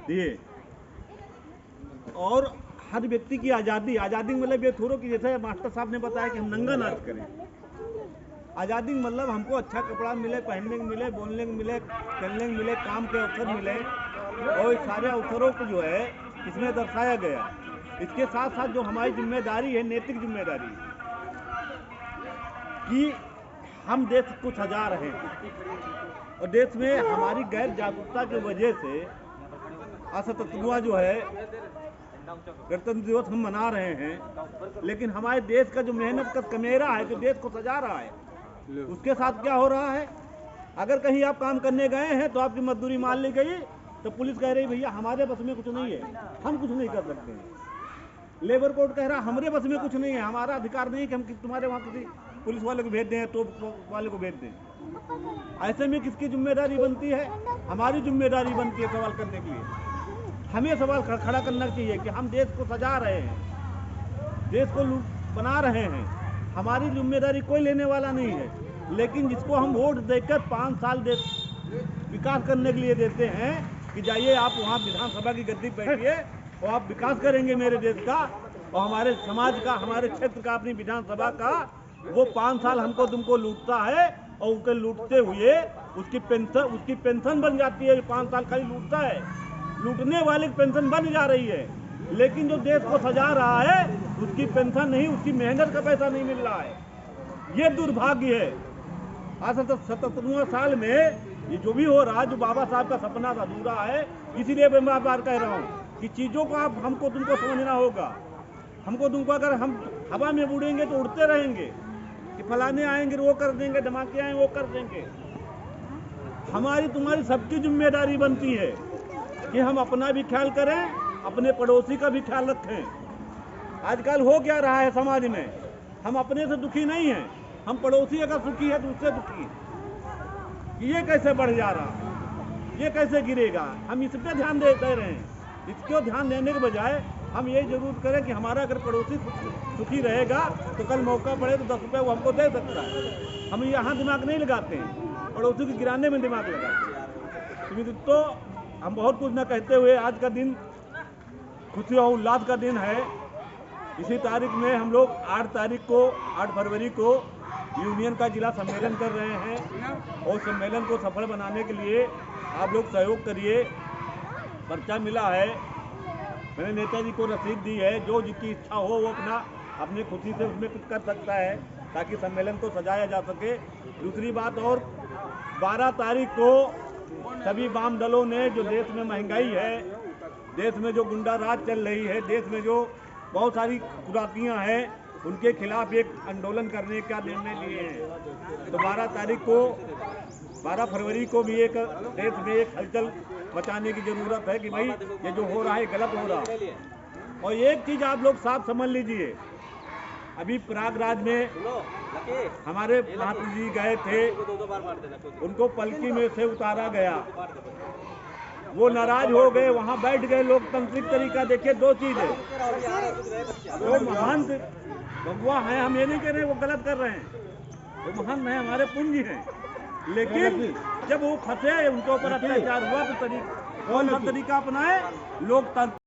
दिए। और हर व्यक्ति की आज़ादी मतलब ये थोड़ा कि जैसे मास्टर साहब ने बताया कि हम नंगा नाच करें। आज़ादी मतलब हमको अच्छा कपड़ा मिले, पहनने को मिले, बोलने को मिले, चलने को मिले, काम के अवसर मिले, और इस सारे अवसरों को जो है इसमें दर्शाया गया। इसके साथ साथ जो हमारी जिम्मेदारी है, नैतिक जिम्मेदारी, कि हम देश को सजा रहे हैं और देश में हमारी गैर जागरूकता की वजह से असततुआ जो है गणतंत्र दिवस हम मना रहे हैं, लेकिन हमारे देश का जो मेहनत का कमेरा है, जो देश को सजा रहा है, उसके साथ क्या हो रहा है। अगर कहीं आप काम करने गए हैं तो आपकी मजदूरी मान ली गई, तो पुलिस कह रही भैया हमारे बस में कुछ नहीं है, हम कुछ नहीं कर सकते हैं। लेबर कोड कह रहा हमारे बस में कुछ नहीं है, हमारा अधिकार नहीं कि हम तुम्हारे वहाँ किसी पुलिस वाले को भेज दें, तो वाले को भेज दें। ऐसे में किसकी जिम्मेदारी बनती है? हमारी जिम्मेदारी बनती है सवाल करने के लिए। हमें सवाल खड़ा करना चाहिए कि हम देश को सजा रहे हैं, देश को बना रहे हैं, हमारी जिम्मेदारी कोई लेने वाला नहीं है। लेकिन जिसको हम वोट देकर 5 साल विकास करने के लिए देते हैं कि जाइए आप वहाँ विधानसभा की गद्दी बैठिए और आप विकास करेंगे मेरे देश का और हमारे समाज का, हमारे क्षेत्र का, अपनी विधानसभा का, वो 5 साल हमको तुमको लूटता है और उनके लूटते हुए उसकी पेंशन बन जाती है। 5 साल खाली लूटता है, लूटने वाले की पेंशन बन जा रही है, लेकिन जो देश को सजा रहा है उसकी पेंशन नहीं, उसकी मेहनत का पैसा नहीं मिल रहा है। ये दुर्भाग्य है। आज 77वें साल में ये जो भी हो रहा है, जो बाबा साहब का सपना अधूरा है, इसीलिए मैं बार-बार कह रहा हूँ कि चीज़ों को हमको तुमको समझना होगा। हमको तुमको अगर हम हवा में उड़ेंगे तो उड़ते रहेंगे कि फलाने आएंगे वो कर देंगे, धमाके आएंगे वो कर देंगे। हमारी तुम्हारी सबकी जिम्मेदारी बनती है कि हम अपना भी ख्याल करें, अपने पड़ोसी का भी ख्याल रखें। आजकल हो क्या रहा है समाज में, हम अपने से दुखी नहीं हैं, हम पड़ोसी अगर सुखी है तो उससे दुखी है। ये कैसे बढ़ जा रहा, ये कैसे गिरेगा, हम इस पे ध्यान दे रहे हैं। इसको ध्यान देने के बजाय हम ये जरूर करें कि हमारा अगर पड़ोसी सुखी रहेगा तो कल मौका पड़े तो 10 रुपये वो हमको दे सकता है। हम यहाँ दिमाग नहीं लगाते हैं, पड़ोसी को गिराने में दिमाग लगाते हैं। तो हम बहुत कुछ न कहते हुए, आज का दिन खुशी और उल्लास का दिन है। इसी तारीख में हम लोग 8 फरवरी को यूनियन का जिला सम्मेलन कर रहे हैं और सम्मेलन को सफल बनाने के लिए आप लोग सहयोग करिए। पर्चा मिला है, मैंने नेताजी को रसीद दी है, जो जिसकी इच्छा हो वो अपने खुशी से उसमें कुछ कर सकता है ताकि सम्मेलन को सजाया जा सके। दूसरी बात, और 12 तारीख को सभी वाम दलों ने, जो देश में महंगाई है, देश में जो गुंडा राज चल रही है, देश में जो बहुत सारी कुरीतियाँ हैं, उनके खिलाफ एक आंदोलन करने का निर्णय लिए हैं। तो 12 फरवरी को भी एक देश में एक हलचल मचाने की जरूरत है कि भाई ये जो हो रहा है गलत हो रहा है। और एक चीज आप लोग साफ समझ लीजिए, अभी प्रयागराज में हमारे महात्मा जी गए थे, उनको पलकी में से उतारा गया, वो नाराज हो गए, वहां बैठ गए। लोकतांत्रिक तरीका देखिए, 2 चीज है, वो महंत भगवा है, हम ये नहीं कह रहे वो गलत कर रहे हैं, वो महंत है, हमारे पूंजी हैं, लेकिन जब वो फंसे, उनके ऊपर अत्याचार हुआ तो कौन सा तरीका अपनाए? लोकतंत्र।